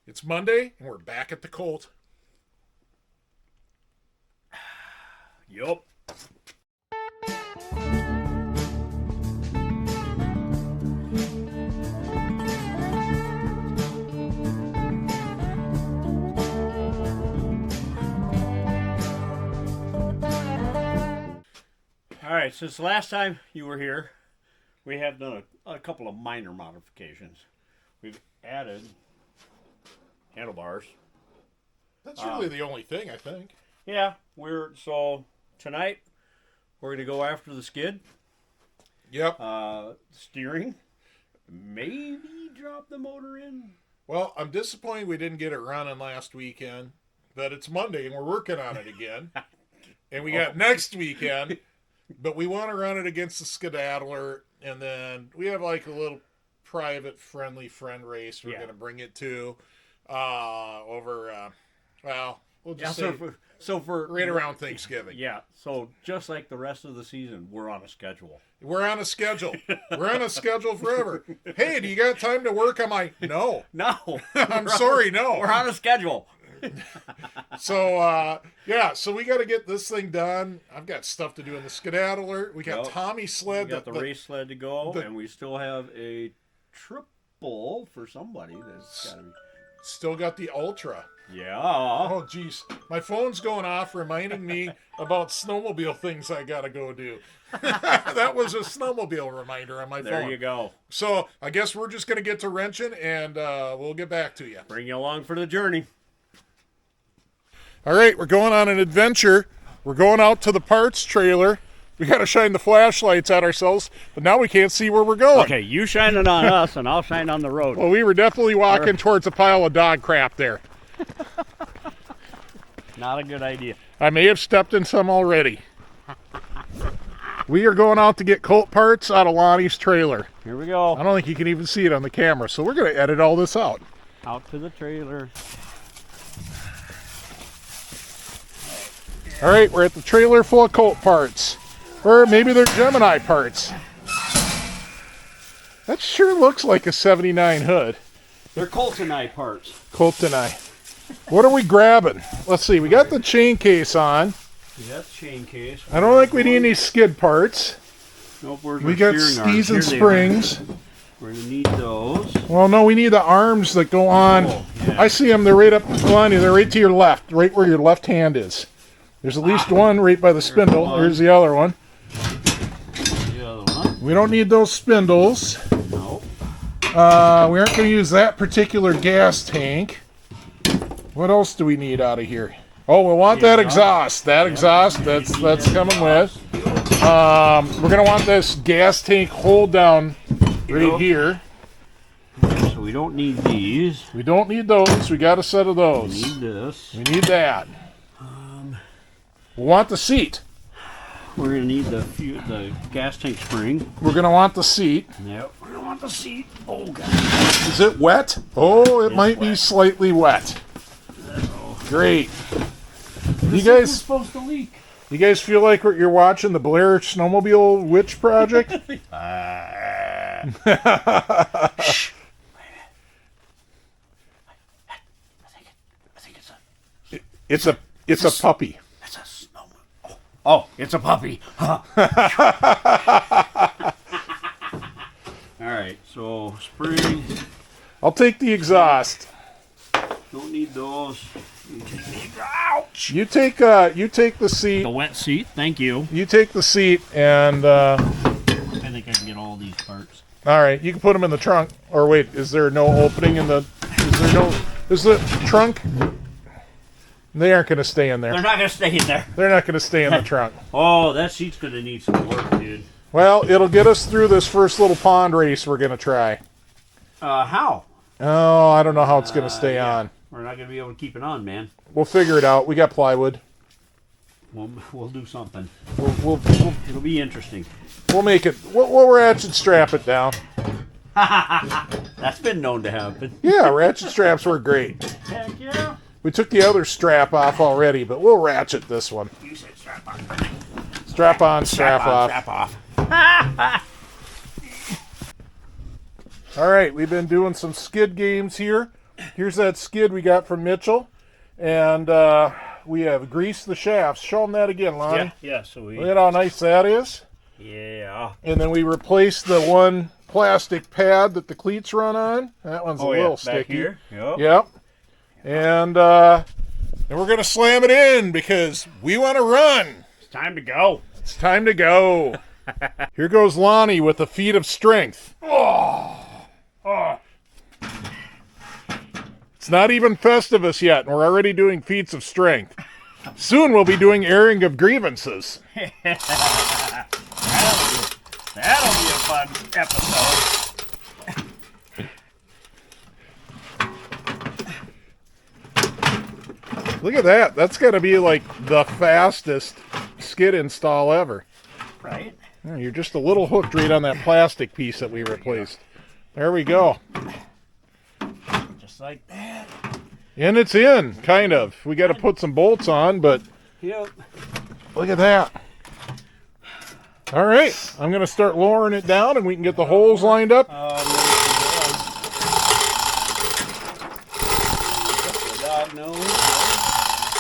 It's Monday, and we're back at the Colt. Yup. All right, since the last time you were here, we have done a couple of minor modifications. We've added handlebars. That's really the only thing, I think. Yeah, so tonight we're going to go after the skid. Yep. Steering. Maybe drop the motor in. Well, I'm disappointed we didn't get it running last weekend, but it's Monday and we're working on it again. And we got next weekend, but we want to run it against the Skedaddler, and then we have like a little private friendly friend race we're going to bring it to over we'll just say so for right around Thanksgiving. Yeah, so just like the rest of the season, we're on a schedule. We're on a schedule. We're on a schedule forever. Hey, do you got time to work? I'm like, no. I'm sorry, no. We're on a schedule. So, so we got to get this thing done. I've got stuff to do in the Skedaddler. We got Tommy Sled. We got the race sled to go, and we still have a triple for somebody that's got to be. Still got the Ultra. Yeah. Oh, geez. My phone's going off reminding me about snowmobile things I got to go do. That was a snowmobile reminder on my phone. There you go. So I guess we're just going to get to wrenching, and we'll get back to you. Bring you along for the journey. All right, we're going on an adventure. We're going out to the parts trailer. We got to shine the flashlights at ourselves, but now we can't see where we're going. Okay, you shine it on us, and I'll shine on the road. Well, we were definitely walking towards a pile of dog crap there. Not a good idea. I may have stepped in some already. We are going out to get Colt parts out of Lonnie's trailer. Here we go. I don't think you can even see it on the camera, so we're going to edit all this out. Out to the trailer. All right, we're at the trailer full of Colt parts. Or maybe they're Gemini parts. That sure looks like a 79 hood. They're Coltonite parts. Coltonite. What are we grabbing? Let's see, we got the chain case on. Yeah, chain case. I don't think we need any skid parts. Nope, where's we our got steering skis and arms? springs. We're going to need those. Well, no, we need the arms that go on. Oh, yeah. I see them, they're right up, Lonnie, they're right to your left, right where your left hand is. There's at least one right by the spindle. There's the other one. The other one. We don't need those spindles. Nope. We aren't going to use that particular gas tank. What else do we need out of here? Oh, we want that exhaust. That exhaust, that's coming with. We're going to want this gas tank hold down right here. So we don't need these. We don't need those. We got a set of those. We need this. We need that. We want the seat. We're going to need the gas tank spring. We're going to want the seat. Yep. We're going to want the seat. Oh, God. Is it wet? Oh, it might be wet. slightly wet. Great. You This guys was supposed to leak. You guys feel like you're watching the Blair Snowmobile Witch Project? Shh. I think It's a puppy. it's a snowman. Oh, it's a puppy. Huh. All right, so spring. I'll take the exhaust. Don't need those. Ouch! You take the seat. The wet seat. Thank you. You take the seat, and I think I can get all these parts. all right, you can put them in the trunk. Or wait, is there no opening in the? Is the trunk? They aren't going to stay in there. They're not gonna stay in there. They're not going to stay in the trunk. Oh, that seat's gonna need some work, dude. Well, it'll get us through this first little pond race we're going to try. How? Oh, I don't know how it's going to stay on. We're not gonna be able to keep it on, man. We'll figure it out. We got plywood. We'll do something. We'll It'll be interesting. make it. We'll ratchet strap it down. That's been known to happen. Yeah, ratchet straps work great. Heck yeah. We took the other strap off already, but we'll ratchet this one. You said strap on. Strap on, strap off. Strap off. All right, we've been doing some skid games here. here's that skid we got from Mitchell. And we have greased the shafts. Show them that again, Lonnie. Yeah, so we... Look at how nice that is. Yeah. And then we replaced the one plastic pad that the cleats run on. That one's a little sticky. Back here. Yep. And we're going to slam it in because we want to run. It's time to go. It's time to go. Here goes Lonnie with a feat of strength. It's not even Festivus yet, and we're already doing feats of strength. Soon we'll be doing airing of grievances. That'll be a fun episode. Look at that. That's got to be like the fastest skid install ever. Right. Yeah, you're just a little hooked right on that plastic piece that we replaced. There we go. Just like that. And it's in, kind of. We got to put some bolts on, but Yep. look at that. All right, I'm going to start lowering it down, and we can get the holes lined up.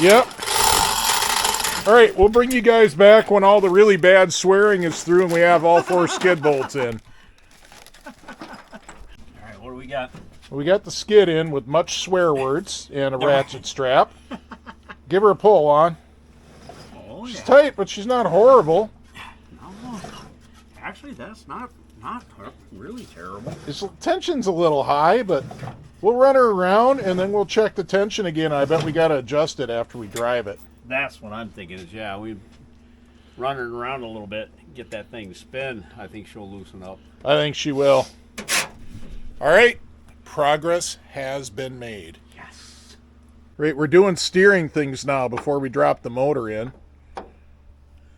Yep. All right, we'll bring you guys back when all the really bad swearing is through and we have all 4 skid bolts in. All right, what do we got? We got the skid in with much swear words and a ratchet strap. Give her a pull on. Oh, She's tight, but she's not horrible. No. Actually, that's not really terrible. His tension's a little high, but we'll run her around and then we'll check the tension again. I bet we got to adjust it after we drive it. That's what I'm thinking is, yeah, we run her around a little bit, get that thing to spin. I think she'll loosen up. I think she will. All right. Progress has been made. Yes. Right, we're doing steering things now before we drop the motor in.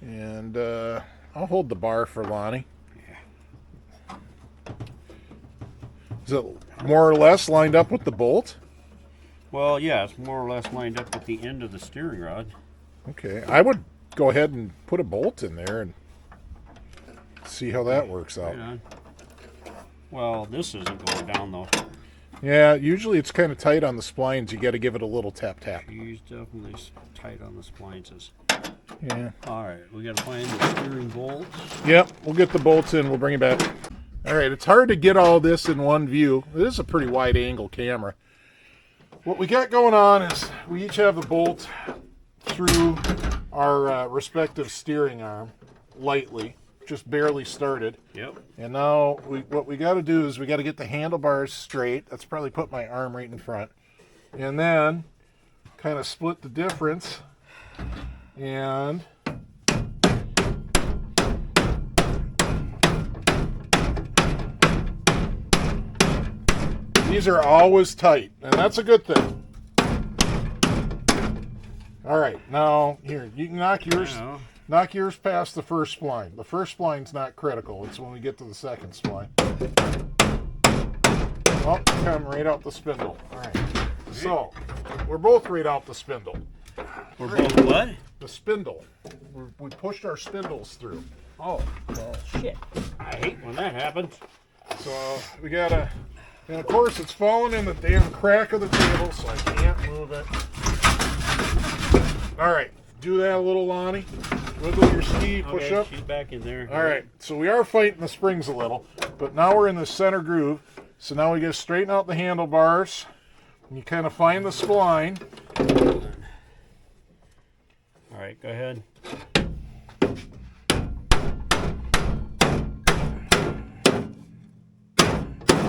And I'll hold the bar for Lonnie. Yeah. Is it more or less lined up with the bolt? Well, yeah, it's more or less lined up at the end of the steering rod. Okay, I would go ahead and put a bolt in there and see how that works out. Right on. Well, this isn't going down, though. Yeah, usually it's kind of tight on the splines. You got to give it a little tap tap. She's definitely tight on the splines. Yeah. All right, we got to find the steering bolts. Yep, we'll get the bolts in. We'll bring it back. All right, it's hard to get all this in one view. This is a pretty wide angle camera. What we got going on is we each have the bolt through our respective steering arm lightly, just barely started. Yep. And now what we got to do is we got to get the handlebars straight. That's probably put my arm right in front. And then kind of split the difference. And these are always tight, and that's a good thing. All right, now here, you can knock yours past the first spline. The first spline's not critical. It's when we get to the second spline. Oh, come right out the spindle. All right. So, we're both right out the spindle. We're both what? The spindle. We pushed our spindles through. Oh, well, shit. I hate when that happens. So, we gotta... And of course, it's falling in the damn crack of the table, so I can't move it. All right, do that a little, Lonnie. Wiggle your ski, push Okay, up. she's back in there. All right, so we are fighting the springs a little, but now we're in the center groove. So now we just straighten out the handlebars. And you kind of find the spline. All right, go ahead.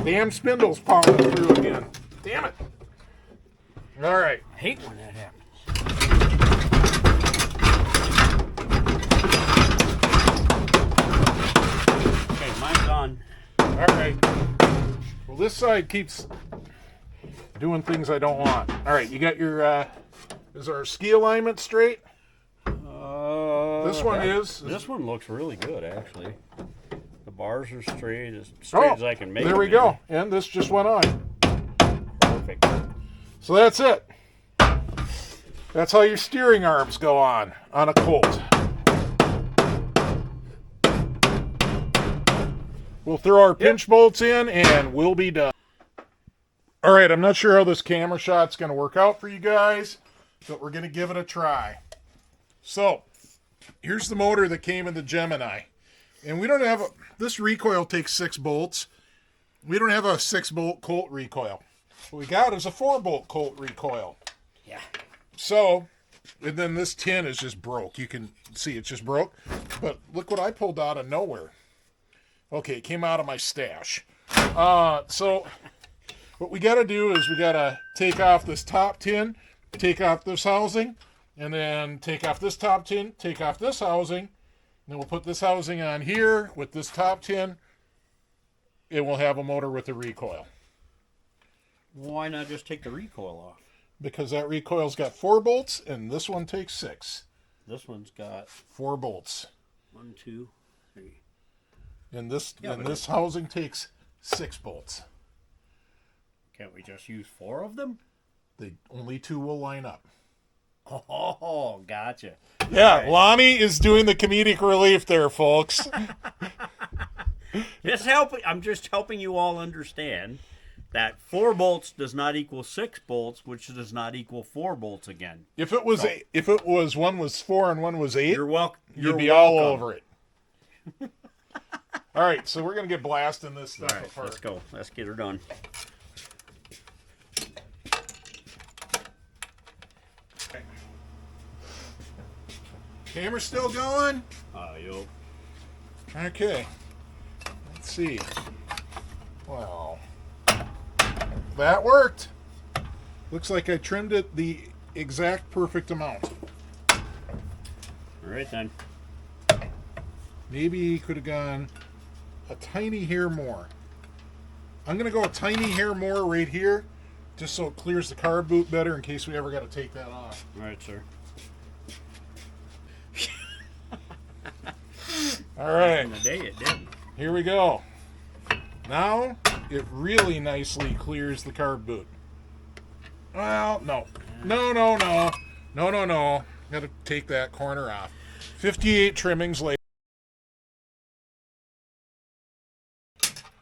Damn spindle's pounding through again. Damn it. All right. I hate when that happens. Okay, mine's on. All right. Well, this side keeps doing things I don't want. All right, you got your, is our ski alignment straight? This one is. This one looks really good, actually. The bars are straight as I can make there them. we go. And this just went on. Perfect. So that's it. That's how your steering arms go on a Colt. We'll throw our pinch bolts in and we'll be done. All right, I'm not sure how this camera shot's going to work out for you guys, but we're going to give it a try. So, here's the motor that came in the Gemini. And we don't have this recoil takes 6 bolts. We don't have a 6-bolt Colt recoil. What we got is a 4-bolt Colt recoil. Yeah. So, and then this tin is just broke. You can see it's just broke. But look what I pulled out of nowhere. Okay, it came out of my stash. So what we got to do is we got to take off this top tin, take off this housing, and then take off this top tin, take off this housing. And then we'll put this housing on here with this top tin. It will have a motor with a recoil. Why not just take the recoil off? Because that recoil's got 4 bolts, and this one takes 6. This one's got 4 bolts. 1, 2, 3. And this housing takes 6 bolts. Can't we just use 4 of them? Only 2 will line up. Oh, gotcha. Yeah, Right. Lonnie is doing the comedic relief there, folks. I'm just helping you all understand that 4 bolts does not equal 6 bolts, which does not equal 4 bolts again. If it was one was 4 and one was 8, You're welcome. you'd be all over it. All right, so we're gonna get blasting this stuff All right, apart. let's go. Let's get her done. Camera's still going? Yo. Okay. Let's see. Wow. That worked. Looks like I trimmed it the exact perfect amount. All right then. Maybe he could have gone a tiny hair more. I'm going to go a tiny hair more right here, just so it clears the carb boot better in case we ever got to take that off. All right, sir. All right. In the day it didn't. Here we go. Now it really nicely clears the carb boot. Well, no. No. Got to take that corner off. 58 trimmings later.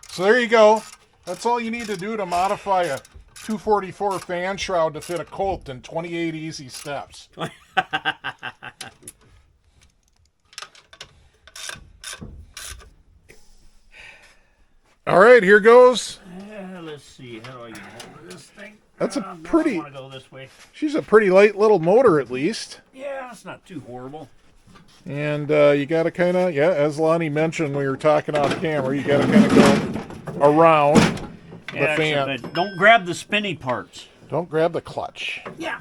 So there you go. That's all you need to do to modify a 244 fan shroud to fit a Colt in 28 easy steps. All right, here goes. Let's see. How do I get hold of this thing? That's a No, pretty- I want to go this way. She's a pretty light little motor at least. Yeah, it's not too horrible. And you got to kind of, as Lonnie mentioned when we were talking off camera, you got to kind of go around the Yeah, fan. except don't grab the spinny parts. Don't grab the clutch. Yeah.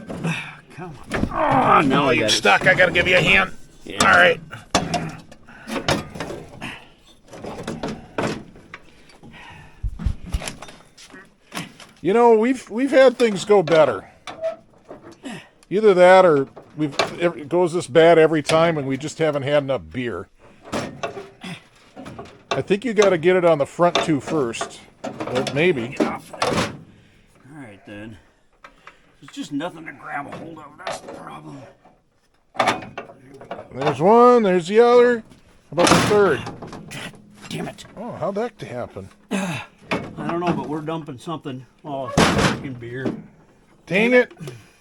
Come on. Oh, now I got it. stuck. I got to give you a hand. Yeah. All right. You know, we've had things go better. Either that or it goes this bad every time and we just haven't had enough beer. I think you got to get it on the front 2 first. But maybe. Get off there. All right, then. There's just nothing to grab a hold of. That's the problem. There's one, there's the other. How about the third? Damn it. Oh, how'd that happen? I don't know, but we're dumping something. Oh, fucking beer. Dang it.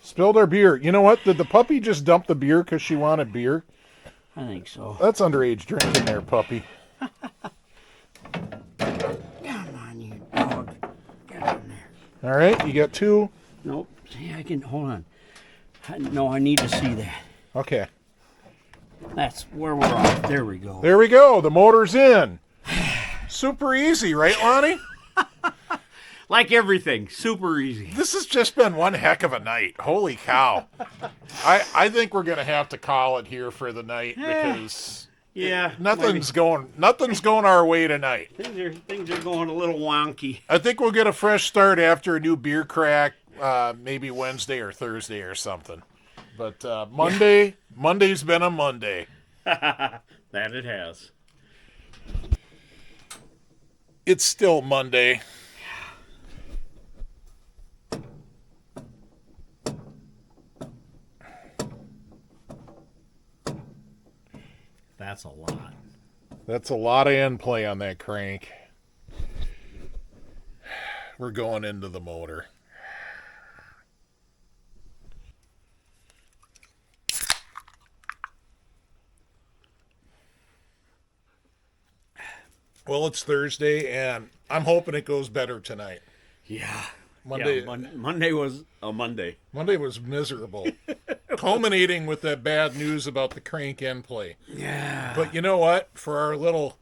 Spilled our beer. You know what? Did the puppy just dump the beer because she wanted beer? I think so. That's underage drinking there, puppy. Come on, you dog. Get in there. All right, you got 2. Nope. See, I can. Hold on. No, I need to see that. Okay. That's where we're off. There we go. There we go. The motor's in. Super easy, right, Lonnie? Like everything, super easy. This has just been one heck of a night. Holy cow. I think we're going to have to call it here for the night because Yeah. nothing's going our way tonight. Things are going a little wonky. I think we'll get a fresh start after a new beer crack, maybe Wednesday or Thursday or something. But Monday's been a Monday. That it has. It's still Monday. That's a lot. That's a lot of end play on that crank. we're going into the motor. Well, it's Thursday, and I'm hoping it goes better tonight. Yeah. Monday, Yeah, Monday was a Monday. Monday was miserable, culminating with that bad news about the crank end play. Yeah. But you know what? For our little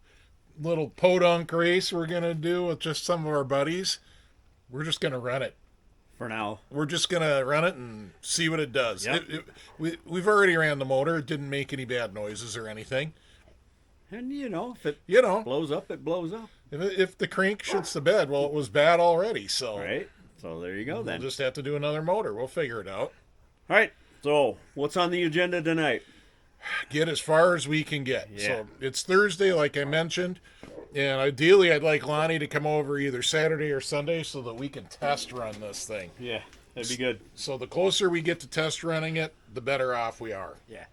podunk race we're gonna do with just some of our buddies, we're just gonna run it. For now. We're just gonna run it and see what it does. Yep. We've already ran the motor. It didn't make any bad noises or anything. And, if it blows up, it blows up. If the crank shits the bed, well, it was bad already. So Right. So there you go then. We'll just have to do another motor. We'll figure it out. All right. So what's on the agenda tonight? Get as far as we can get. Yeah. So it's Thursday, like I mentioned. And ideally, I'd like Lonnie to come over either Saturday or Sunday so that we can test run this thing. Yeah, that'd be good. So the closer we get to test running it, the better off we are. Yeah.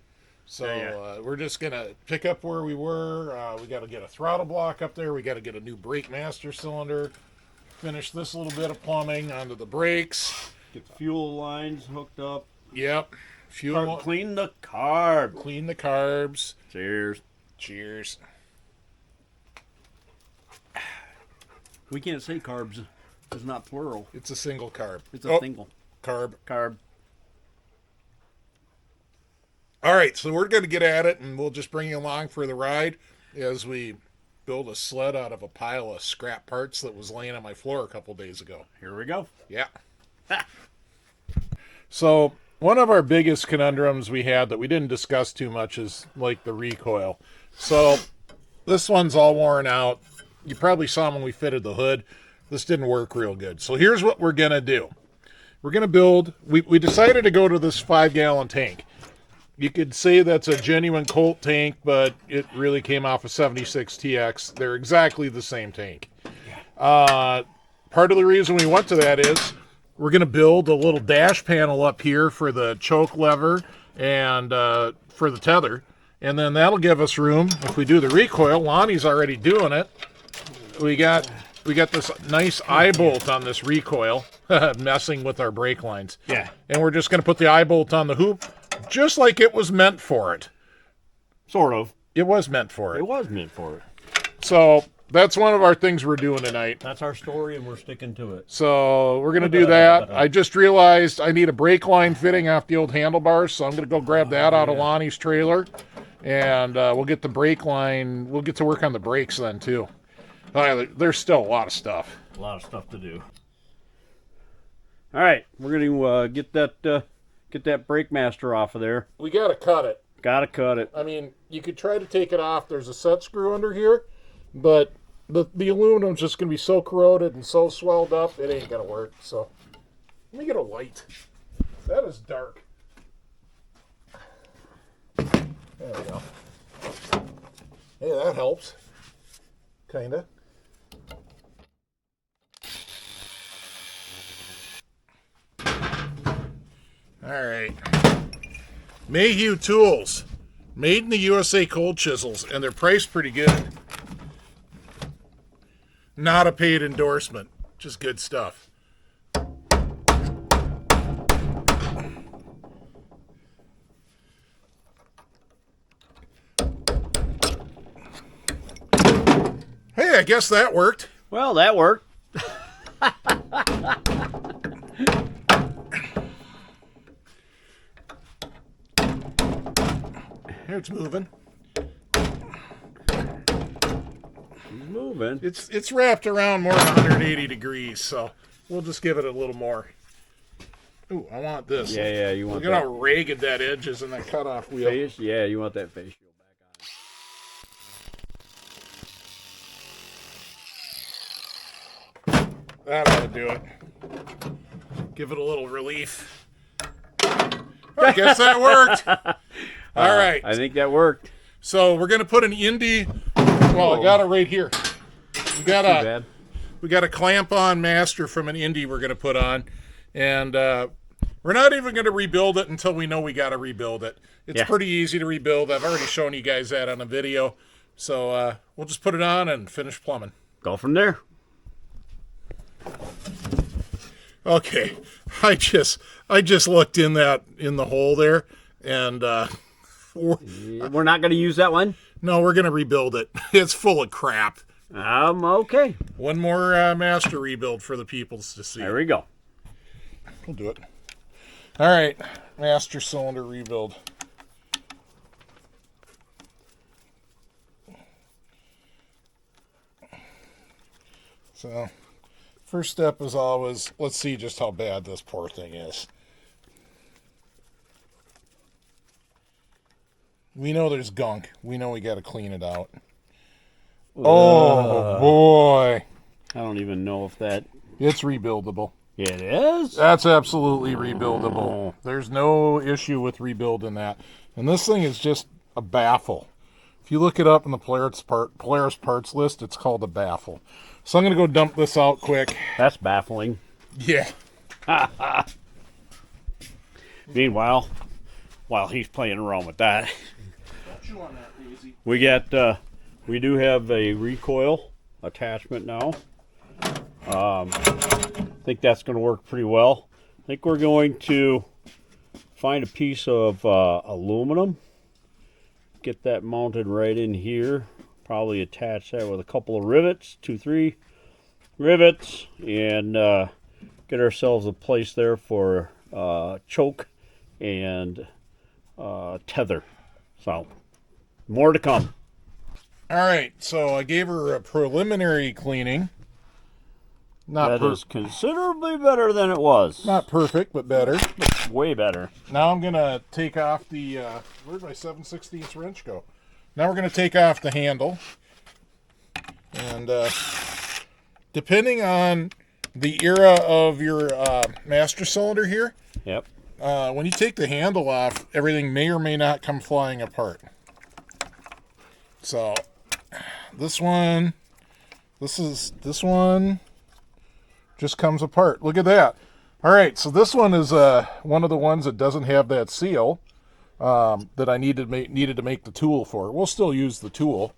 So we're just going to pick up where we were. We got to get a throttle block up there. We got to get a new brake master cylinder. Finish this little bit of plumbing onto the brakes. Get the fuel lines hooked up. Yep. Clean the carb. Clean the carbs. Cheers. Cheers. We can't say carbs. It's not plural. It's a single carb. It's a single. Carb. Carb. All right, so we're going to get at it, and we'll just bring you along for the ride as we build a sled out of a pile of scrap parts that was laying on my floor a couple days ago. Here we go. Yeah. So one of our biggest conundrums we had that we didn't discuss too much is like the recoil. So this one's all worn out. You probably saw when we fitted the hood. This didn't work real good. So here's what we're going to do. We're going to build, we decided to go to this 5-gallon tank. You could say that's a genuine Colt tank, but it really came off a 76 TX. They're exactly the same tank. Part of the reason we went to that is we're going to build a little dash panel up here for the choke lever and for the tether. And then that'll give us room. If we do the recoil, Lonnie's already doing it. We got this nice eye bolt on this recoil, messing with our brake lines. Yeah. And we're just going to put the eye bolt on the hoop, just like it was meant for it. Sort of. It was meant for it. It was meant for it. So that's one of our things we're doing tonight. That's our story, and we're sticking to it. So we're going to do that. I just realized I need a brake line fitting off the old handlebars, so I'm going to go grab that out of Lonnie's trailer, and we'll get the brake line. We'll get to work on the brakes then, too. There's still a lot of stuff. A lot of stuff to do. All right, we're going to get that brake master off of there. We got to cut it. Got to cut it. I mean, you could try to take it off. There's a set screw under here, but the aluminum's just going to be so corroded and so swelled up, it ain't going to work. So let me get a light. That is dark. There we go. Hey, that helps. Kind of. All right. Mayhew Tools. Made in the USA cold chisels, and they're priced pretty good. Not a paid endorsement, just good stuff. Hey, I guess that worked. Well, that worked. Here, it's moving. He's moving. It's wrapped around more than 180 degrees, so we'll just give it a little more. Ooh, I want this. Yeah, you want Look that. at how ragged that edge is in that cutoff wheel. Face? Yeah, you want that face shield back on. That ought to do it. Give it a little relief. I guess that worked. All right. I think that worked. So we're going to put an Indy. Well, I got it right here. We got a clamp-on master from an Indy we're going to put on. And we're not even going to rebuild it until we know we got to rebuild it. It's pretty easy to rebuild. I've already shown you guys that on a video. So we'll just put it on and finish plumbing. Go from there. Okay, I just looked in the hole there, and We're not going to use that one? no, we're gonna rebuild it. It's full of crap. Okay. One more master rebuild for the peoples to see. There we go. We'll do it. All right, master cylinder rebuild. So, first step is always, let's see just how bad this poor thing is. We know there's gunk. We know we got to clean it out. Oh, boy. I don't even know if that... It's rebuildable. It is? That's absolutely rebuildable. There's no issue with rebuilding that. And this thing is just a baffle. If you look it up in the Polaris parts list, it's called a baffle. So I'm going to go dump this out quick. That's baffling. Yeah. Meanwhile, while he's playing around with that, Don't chew on that, Daisy. we do have a recoil attachment now. I think that's going to work pretty well. I think we're going to find a piece of aluminum, get that mounted right in here, probably attach that with a couple of rivets, 2-3 rivets, and get ourselves a place there for choke and tether. So more to come. All right, so I gave her a preliminary cleaning. That is considerably better than it was. Not perfect, but better. Way better. Now I'm going to take off the, where'd my 7/16 wrench go? Now we're going to take off the handle. And depending on the era of your master cylinder here, Yep. when you take the handle off, everything may or may not come flying apart. So this one just comes apart. Look at that. All right, so this one is one of the ones that doesn't have that seal that I needed to make the tool for. We'll still use the tool,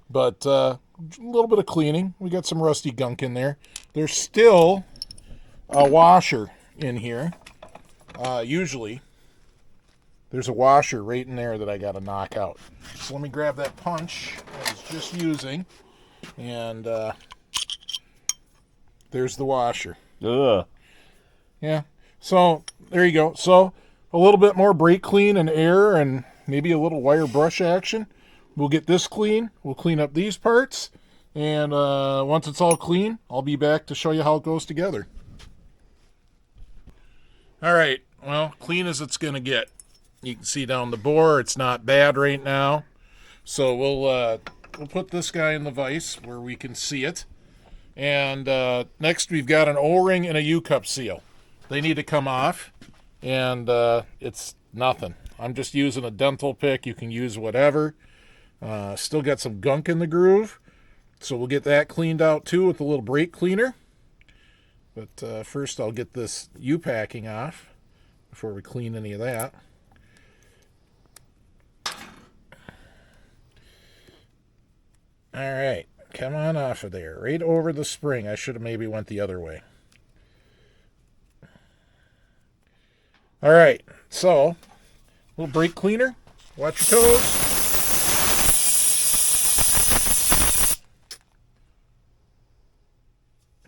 but a little bit of cleaning. We got some rusty gunk in there. There's still a washer in here. Usually, there's a washer right in there that I got to knock out. So let me grab that punch I was just using, and there's the washer. Ugh. Yeah. So there you go. So a little bit more brake clean and air and maybe a little wire brush action. We'll get this clean. We'll clean up these parts. And once it's all clean, I'll be back to show you how it goes together. All right. Well, clean as it's going to get. You can see down the bore, it's not bad right now. So we'll put this guy in the vise where we can see it. And next we've got an O-ring and a U-cup seal. They need to come off, and it's nothing. I'm just using a dental pick. You can use whatever. Still got some gunk in the groove, so we'll get that cleaned out too with a little brake cleaner. But first I'll get this U-packing off before we clean any of that. All right. Come on off of there. Right over the spring. I should have maybe went the other way. All right. So, a little brake cleaner. Watch your toes.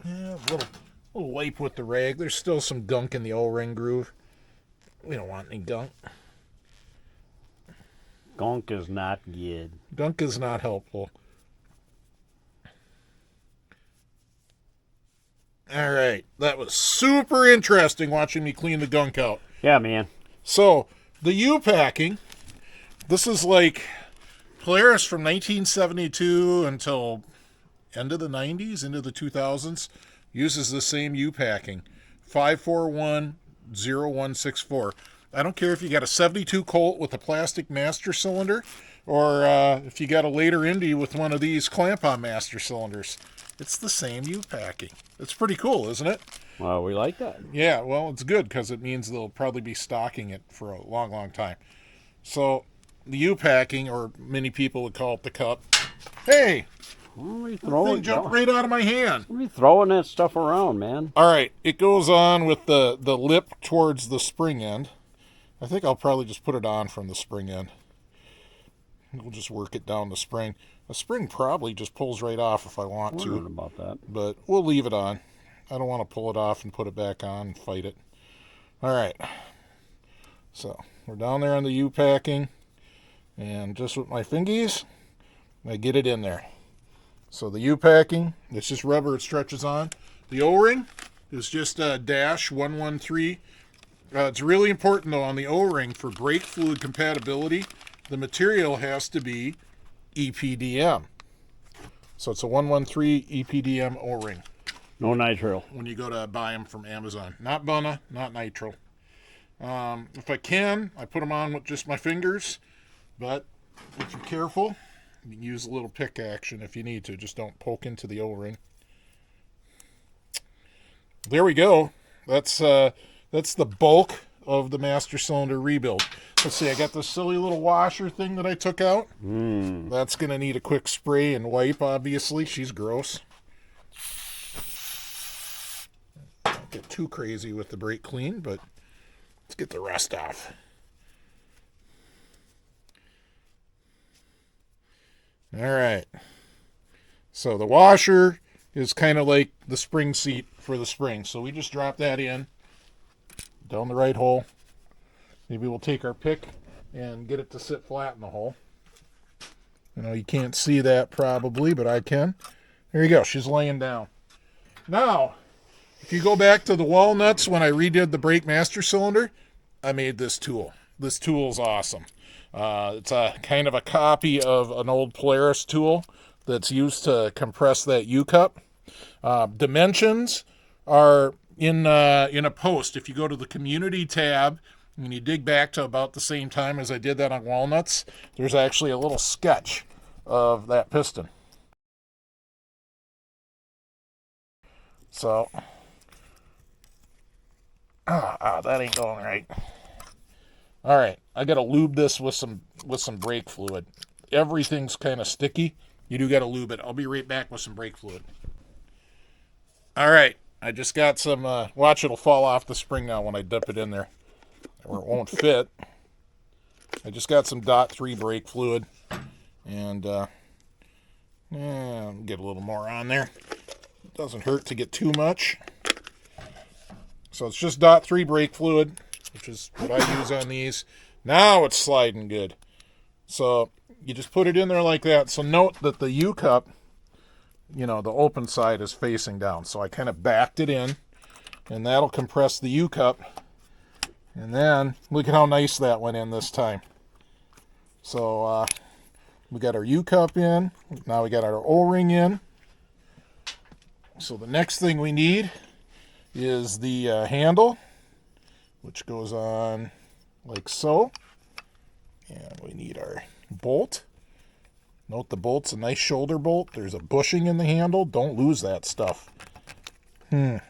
Yeah, a little wipe with the rag. There's still some gunk in the O-ring groove. We don't want any gunk. Gunk is not good. Gunk is not helpful. All right. That was super interesting watching me clean the gunk out. Yeah, man. So, the U-packing, this is like Polaris from 1972 until end of the 90s, into the 2000s, uses the same U-packing. 5410164. I don't care if you got a 72 Colt with a plastic master cylinder or if you got a later Indy with one of these clamp-on master cylinders. It's the same U-packing. It's pretty cool, isn't it? Well, we like that. Yeah, well, it's good because it means they'll probably be stocking it for a long, long time. So, the U-packing, or many people would call it the cup. Hey, What are you The throwing? thing jumped right out of my hand. What are you throwing that stuff around, man? All right, it goes on with the lip towards the spring end. I think I'll probably just put it on from the spring end. We'll just work it down the spring. The spring probably just pulls right off if I want to. About that. But we'll leave it on. I don't want to pull it off and put it back on and fight it. All right. So we're down there on the U-packing. And just with my fingies, I get it in there. So the U-packing, it's just rubber it stretches on. The O-ring is just a dash 113. It's really important, though, on the O-ring for brake fluid compatibility, the material has to be EPDM. So it's a 113 EPDM O-ring. No nitro. When you go to buy them from Amazon. Not Bunna, not nitro. If I can, I put them on with just my fingers. But if you're careful, you can use a little pick action if you need to. Just don't poke into the O-ring. There we go. That's the bulk of the master cylinder rebuild. Let's see, I got this silly little washer thing that I took out. That's going to need a quick spray and wipe, obviously. She's gross. Don't get too crazy with the brake clean, but let's get the rust off. All right. So the washer is kind of like the spring seat for the spring. So we just drop that in down the right hole. Maybe we'll take our pick and get it to sit flat in the hole. You know, you can't see that probably, but I can. There you go. She's laying down. Now, if you go back to the walnuts when I redid the brake master cylinder, I made this tool. This tool is awesome. It's a kind of a copy of an old Polaris tool that's used to compress that U-cup. Dimensions are in a post. If you go to the community tab and you dig back to about the same time as I did that on walnuts, there's actually a little sketch of that piston. So, that ain't going right. All right, I got to lube this with some brake fluid. Everything's kind of sticky. You do got to lube it. I'll be right back with some brake fluid. All right, I just got some, watch, it'll fall off the spring now when I dip it in there, or it won't fit. I just got some .3 brake fluid, and I'll get a little more on there. It doesn't hurt to get too much. So it's just .3 brake fluid, which is what I use on these. Now it's sliding good. So you just put it in there like that. So note that the U-cup, you know, the open side is facing down. So I kind of backed it in, and that'll compress the U-cup. And then look at how nice that went in this time. So we got our U-cup in. Now we got our O-ring in. So the next thing we need is the handle, which goes on like so. And we need our bolt. Note the bolt's a nice shoulder bolt. There's a bushing in the handle. Don't lose that stuff. All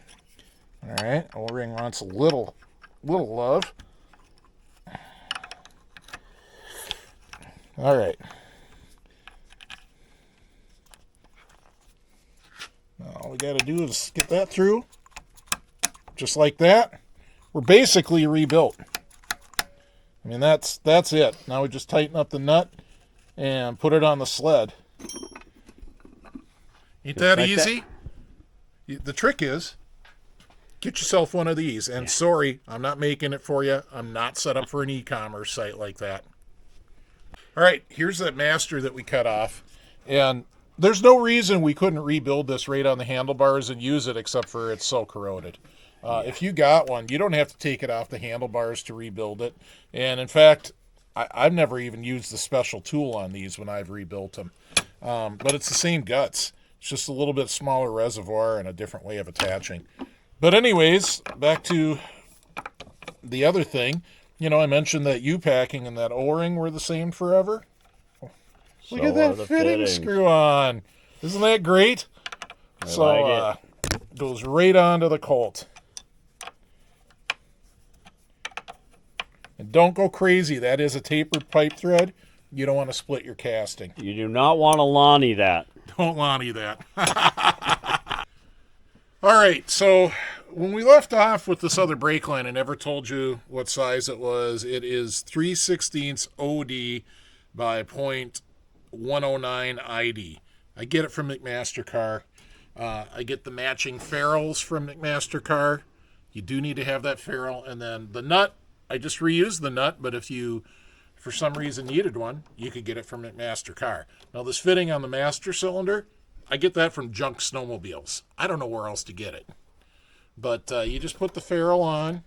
right, O-ring wants a little love. All right. Now all we got to do is get that through. Just like that. We're basically rebuilt. I mean, that's it. Now we just tighten up the nut and put it on the sled. Ain't that easy? The trick is, get yourself one of these. And sorry, I'm not making it for you. I'm not set up for an e-commerce site like that. All right, here's that master that we cut off. And there's no reason we couldn't rebuild this right on the handlebars and use it except for it's so corroded. If you got one, you don't have to take it off the handlebars to rebuild it. And in fact, I've never even used the special tool on these when I've rebuilt them. But it's the same guts. It's just a little bit smaller reservoir and a different way of attaching. But anyways, back to the other thing. You know, I mentioned that U-packing and that O-ring were the same forever. Look at that fitting screw on. Isn't that great? So goes right onto the Colt. And don't go crazy. That is a tapered pipe thread. You don't want to split your casting. You do not want to Lonnie that. Don't Lonnie that. All right, so when we left off with this other brake line, I never told you what size it was. It is 3/16 OD by .109 ID. I get it from McMaster-Carr. I get the matching ferrules from McMaster-Carr. You do need to have that ferrule. And then the nut, I just reused the nut, but if you, for some reason, needed one, you could get it from McMaster-Carr. Now, this fitting on the master cylinder, I get that from junk snowmobiles. I don't know where else to get it. But you just put the ferrule on,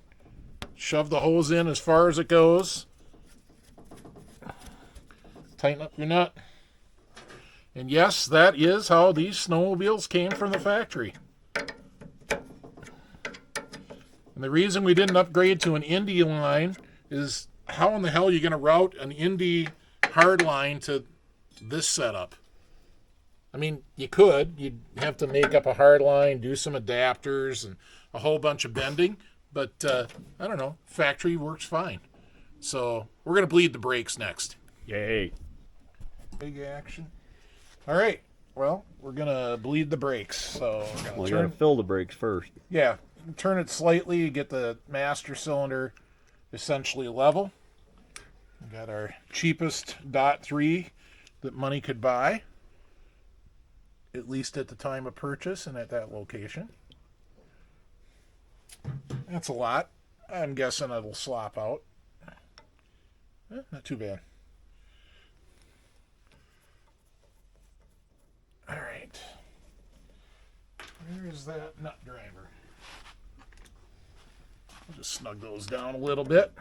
shove the hose in as far as it goes, tighten up your nut. And yes, that is how these snowmobiles came from the factory. And the reason we didn't upgrade to an Indy line is how in the hell are you going to route an Indy hard line to this setup? I mean, you could. You'd have to make up a hard line, do some adapters, and a whole bunch of bending. But, I don't know. Factory works fine. So, we're going to bleed the brakes next. Yay. Big action. All right. Well, we're going to bleed the brakes. So, Well, you got to fill the brakes first. Yeah. Turn it slightly, get the master cylinder essentially level. We got our cheapest .3 that money could buy, at least at the time of purchase and at that location. That's a lot. I'm guessing it'll slop out. Not too bad. All right. Where is that nut driver? I'll just snug those down a little bit.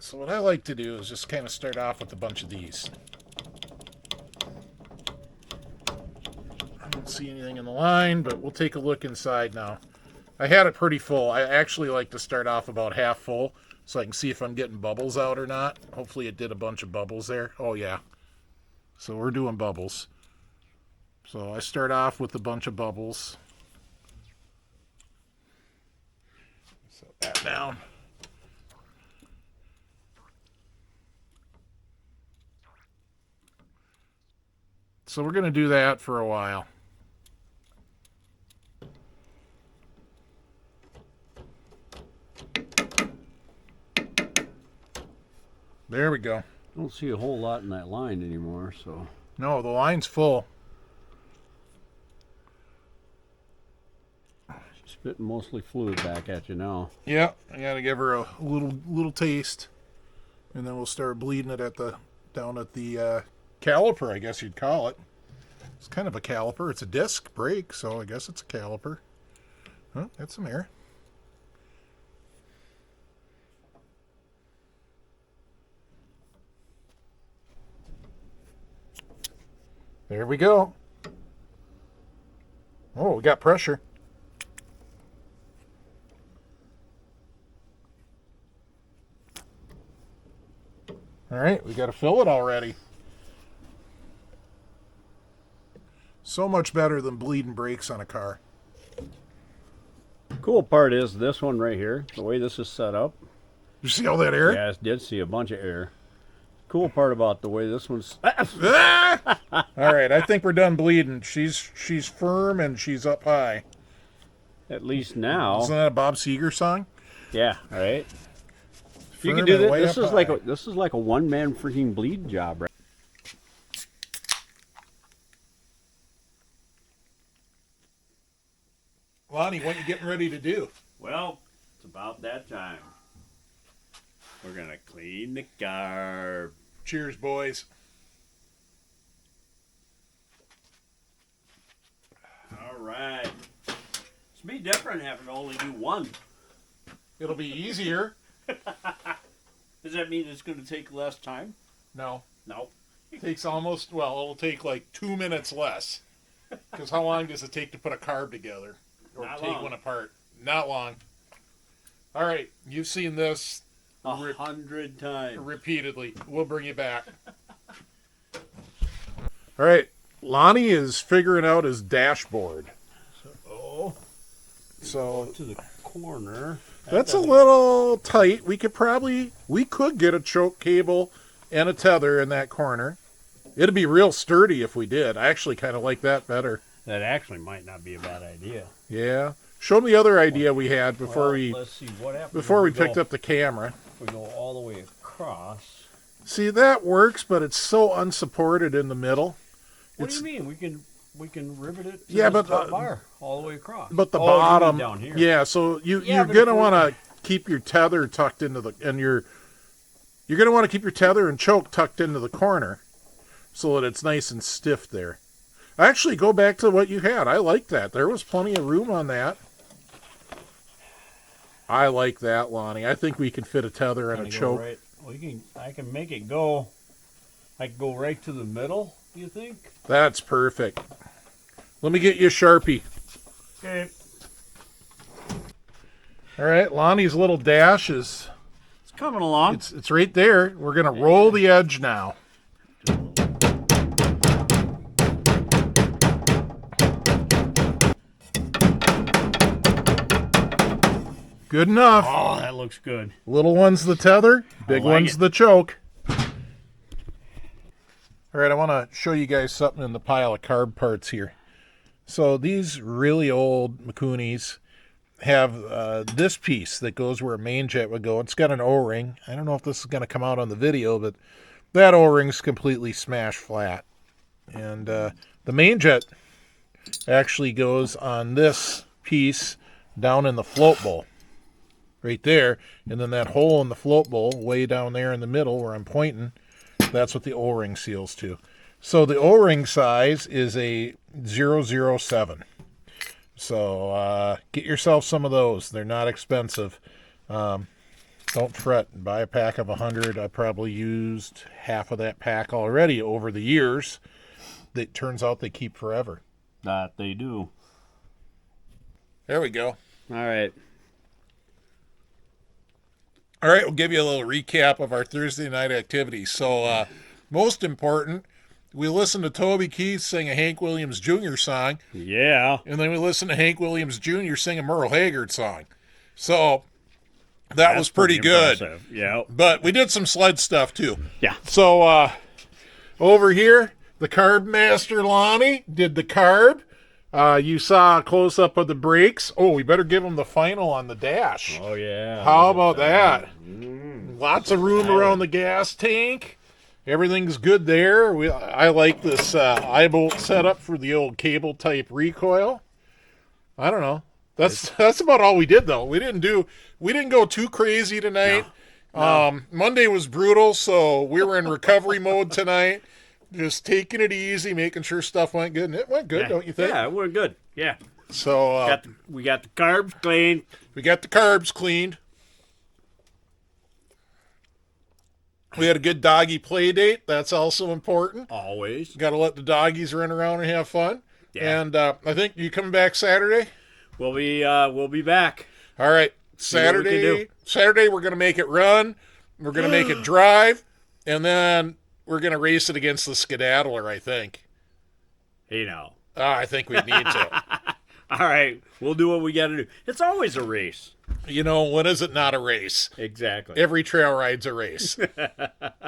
So what I like to do is just kind of start off with a bunch of these. I don't see anything in the line, but we'll take a look inside now. I had it pretty full. I actually like to start off about half full so I can see if I'm getting bubbles out or not. Hopefully it did a bunch of bubbles there. Oh yeah. So we're doing bubbles. So I start off with a bunch of bubbles. Set that down. So we're going to do that for a while. There we go. I don't see a whole lot in that line anymore, so. No, the line's full. Spitting mostly fluid back at you now. Yeah, I got to give her a little taste, and then we'll start bleeding it down at the caliper, I guess you'd call it. It's kind of a caliper. It's a disc brake, so I guess it's a caliper. Huh, that's some air. There we go. Oh, we got pressure. All right, we got to fill it already. So much better than bleeding brakes on a car. Cool part is this one right here, the way this is set up. You see all that air? Yeah, I did see a bunch of air. Cool part about the way this one's... Ah! All right, I think we're done bleeding. She's firm and she's up high. At least now. Isn't that a Bob Seger song? Yeah, all right. You Firm can do and this. way This up is high. like a one-man freaking bleed job, right? Lonnie, what you getting ready to do? Well, it's about that time. We're gonna clean the car. Cheers, boys. All right. It's be different having to only do one. It'll be easier. Does that mean it's going to take less time? No. No. It takes almost, well, it'll take like 2 minutes less. Because how long does it take to put a carb together? Or Not take long. one apart? Not long. All right, you've seen this 100 times. repeatedly. We'll bring you back. All right, Lonnie is figuring out his dashboard. So To the corner. that's a little tight. We could get a choke cable and a tether in that corner. It'd be real sturdy if we did. I actually kind of like that better. That actually might not be a bad idea. Yeah. Show me the other idea we had before let's see what happens before we picked up the camera. We go all the way across. See, that works, but it's so unsupported in the middle. What do you mean? We can rivet it to Yeah, this but bar all the way across. But the you mean bottom down here. Yeah, so you're but gonna want to keep your tether tucked into the you're gonna want to keep your tether and choke tucked into the corner so that it's nice and stiff there. Actually, go back to what you had. I like that. There was plenty of room on that. I like that, Lonnie. I think we can fit a tether and a choke. Right, I can make it go. I can go right to the middle. Do you think? That's perfect. Let me get you a Sharpie. Okay. All right, Lonnie's little dash is It's coming along. it's right there. We're gonna roll the edge now. Good enough. Oh, that looks good. Little one's the tether, big like one's it. the choke. All right, I want to show you guys something in the pile of carb parts here. So these really old Mikunis have this piece that goes where a main jet would go. It's got an O-ring. I don't know if this is going to come out on the video, but that O-ring's completely smashed flat. And the main jet actually goes on this piece down in the float bowl. Right there, and then that hole in the float bowl way down there in the middle where I'm pointing, that's what the O-ring seals to. So the O-ring size is a 007. So get yourself some of those. They're not expensive. Don't fret. Buy a pack of 100. I probably used half of that pack already over the years. It turns out they keep forever. That they do. There we go. All right. All right, we'll give you a little recap of our Thursday night activities. So, most important, we listened to Toby Keith sing a Hank Williams Jr. song. Yeah. And then we listened to Hank Williams Jr. sing a Merle Haggard song. So, that was pretty good. Impressive. Yeah. But we did some sled stuff, too. Yeah. So, over here, the Carb Master Lonnie did the carb. You saw a close-up of the brakes. Oh, we better give them the final on the dash. Oh, yeah. How about that? Lots of room around the gas tank. Everything's good there. I like this eye-bolt setup for the old cable-type recoil. I don't know. That's about all we did, though. We didn't go too crazy tonight. No. Monday was brutal, so we were in recovery mode tonight. Just taking it easy, making sure stuff went good. And it went good, don't you think? Yeah, it went good. Yeah. So we got the carbs clean. We got the carbs cleaned. We had a good doggy play date. That's also important. Always. Got to let the doggies run around and have fun. Yeah. And I think you coming back Saturday? We'll be back. All right. Saturday we're going to make it run. We're going to make it drive. And then we're going to race it against the Skedaddler, I think. You know. I think we need to. All right. We'll do what we got to do. It's always a race. You know, when is it not a race? Exactly. Every trail ride's a race. All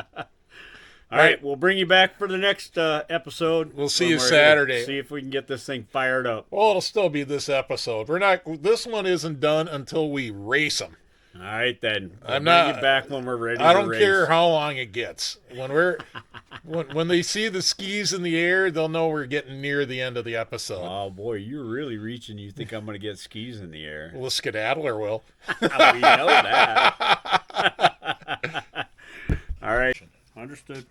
right. We'll bring you back for the next episode. We'll see you Saturday. See if we can get this thing fired up. Well, it'll still be this episode. This one isn't done until we race them. All right, then. We'll bring you back when we're ready. I don't care how long it gets. When they see the skis in the air, they'll know we're getting near the end of the episode. Oh boy, you're really reaching. You think I'm going to get skis in the air? Well, the Skedaddler will. We know that. All right, understood.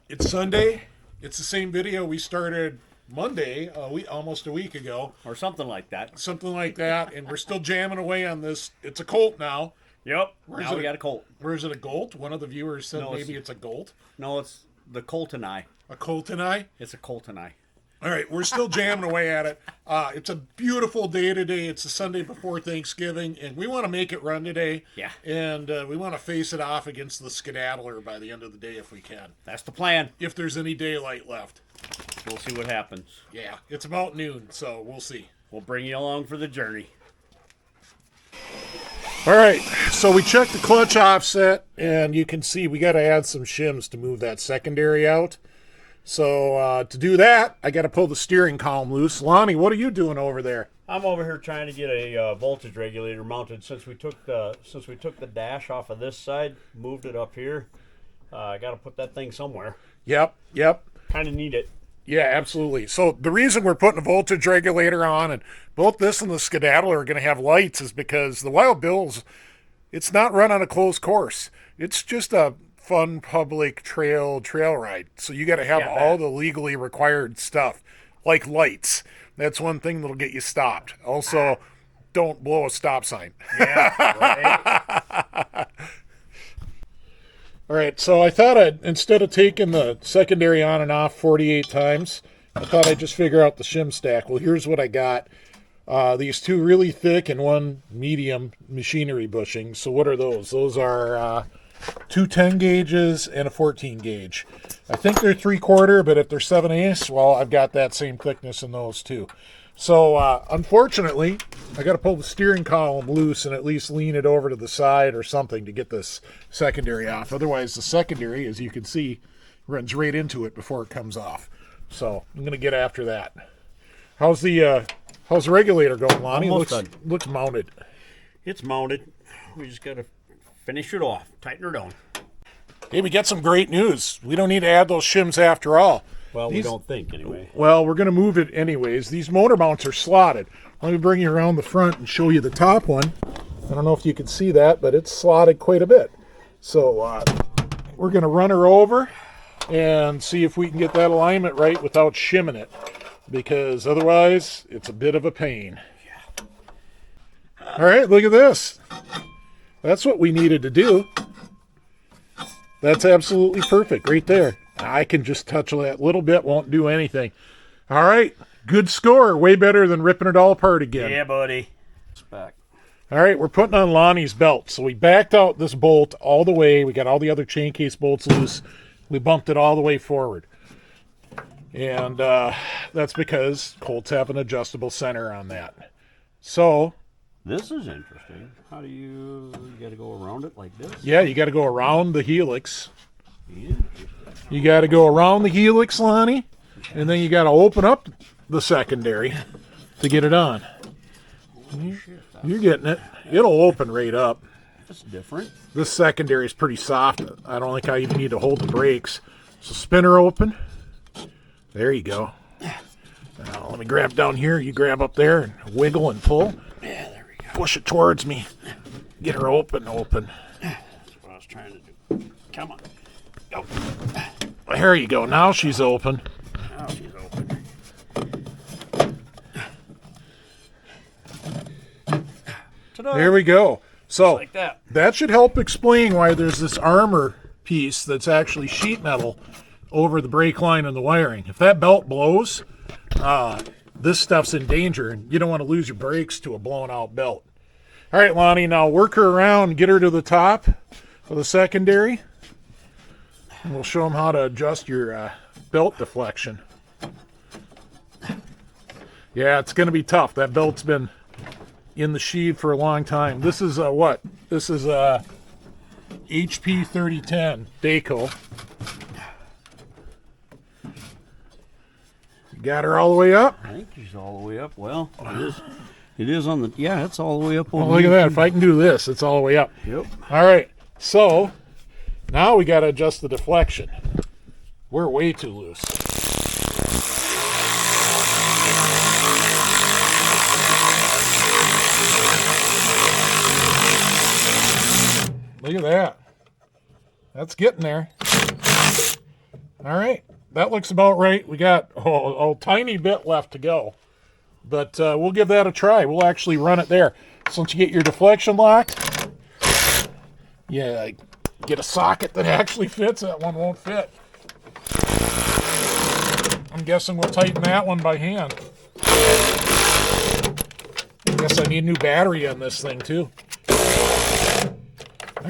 It's Sunday. It's the same video we started Monday, almost a week ago. Or something like that. Something like that, and we're still jamming away on this. It's a Colt now. Yep. Now we got a Colt. Where is it, a Golt? One of the viewers said maybe it's a Golt. No, it's the Colt and I. A Colt and I? It's a Colt and I. All right, we're still jamming away at it. It's a beautiful day today. It's the Sunday before Thanksgiving, and we want to make it run today. Yeah. And we want to face it off against the Skedaddler by the end of the day if we can. That's the plan. If there's any daylight left. We'll see what happens. Yeah, it's about noon, so we'll see. We'll bring you along for the journey. All right, so we checked the clutch offset, and you can see we got to add some shims to move that secondary out. So to do that, I got to pull the steering column loose. Lonnie, what are you doing over there? I'm over here trying to get a voltage regulator mounted. Since we took the dash off of this side, moved it up here. I got to put that thing somewhere. Yep. Kind of need it. Yeah, absolutely. So the reason we're putting a voltage regulator on, and both this and the Skedaddler are going to have lights, is because the Wild Bills, it's not run on a closed course. It's just a fun public trail ride. So you got to have all the legally required stuff, like lights. That's one thing that'll get you stopped. Also, don't blow a stop sign. Yeah, right. All right, so I thought instead of taking the secondary on and off 48 times, I thought I'd just figure out the shim stack. Well, here's what I got. These two really thick and one medium machinery bushings. So what are those? Those are two 10 gauges and a 14 gauge. I think they're 3/4, but if they're 7/8, well, I've got that same thickness in those too. So unfortunately, I got to pull the steering column loose and at least lean it over to the side or something to get this secondary off. Otherwise, the secondary, as you can see, runs right into it before it comes off. So I'm going to get after that. How's the regulator going, Lonnie? Looks mounted. It's mounted. We just got to finish it off, tighten her down. Hey, we got some great news. We don't need to add those shims after all. Well, we don't think, anyway. Well, we're going to move it anyways. These motor mounts are slotted. Let me bring you around the front and show you the top one. I don't know if you can see that, but it's slotted quite a bit. So we're going to run her over and see if we can get that alignment right without shimming it, because otherwise it's a bit of a pain. All right, look at this. That's what we needed to do. That's absolutely perfect right there. I can just touch that little bit, won't do anything. All right, good score. Way better than ripping it all apart again. Yeah, buddy. It's back. All right, we're putting on Lonnie's belt. So we backed out this bolt all the way. We got all the other chain case bolts loose. We bumped it all the way forward. And that's because Colts have an adjustable center on that. So this is interesting. How do you got to go around it like this? Yeah, you got to go around the helix. You got to go around the helix, Lonnie, and then you got to open up the secondary to get it on. You're getting it. It'll open right up. That's different. This secondary is pretty soft. I don't think I even need to hold the brakes. So spin her open. There you go. Now let me grab down here. You grab up there and wiggle and pull. Yeah, there we go. Push it towards me. Get her open. That's what I was trying to do. Come on. Go. There you go. Now she's open. Now she's open. Ta-da. There we go. So like that. That should help explain why there's this armor piece that's actually sheet metal over the brake line and the wiring. If that belt blows, this stuff's in danger, and you don't want to lose your brakes to a blown out belt. All right, Lonnie, now work her around, get her to the top of the secondary, and we'll show them how to adjust your belt deflection. Yeah, it's going to be tough. That belt's been in the sheave for a long time. This is what? This is a HP 3010 Daco. Got her all the way up? I think she's all the way up. Well, it is on the, yeah, it's all the way up. Oh, look at that. If I can do this, it's all the way up. Yep. All right. So now we got to adjust the deflection. We're way too loose. Look at that. That's getting there. All right. That looks about right. We got a tiny bit left to go. But we'll give that a try. We'll actually run it there. So once you get your deflection locked, yeah, get a socket that actually fits. That one won't fit. I'm guessing we'll tighten that one by hand. I guess I need a new battery on this thing too.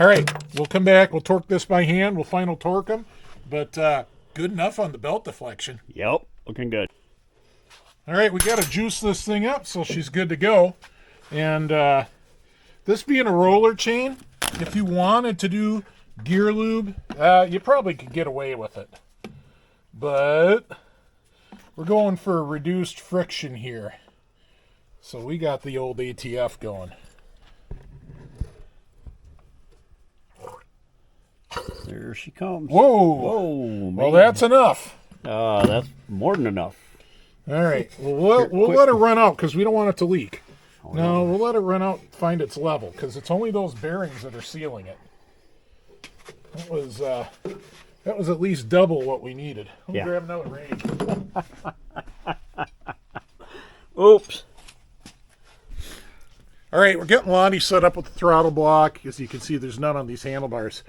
All right, we'll come back. We'll torque this by hand. We'll final torque them. But good enough on the belt deflection. Yep, looking good. All right, we got to juice this thing up so she's good to go. And This being a roller chain, if you wanted to do gear lube, you probably could get away with it. But we're going for reduced friction here. So we got the old ATF going. There she comes. Whoa! Whoa, man. Well, that's enough. That's more than enough. All right. Well, we'll let it run out because we don't want it to leak. No, we'll let it run out and find its level because it's only those bearings that are sealing it. That was at least double what we needed. Let me grab another range. Oops. All right, we're getting Lonnie set up with the throttle block. As you can see, there's none on these handlebars.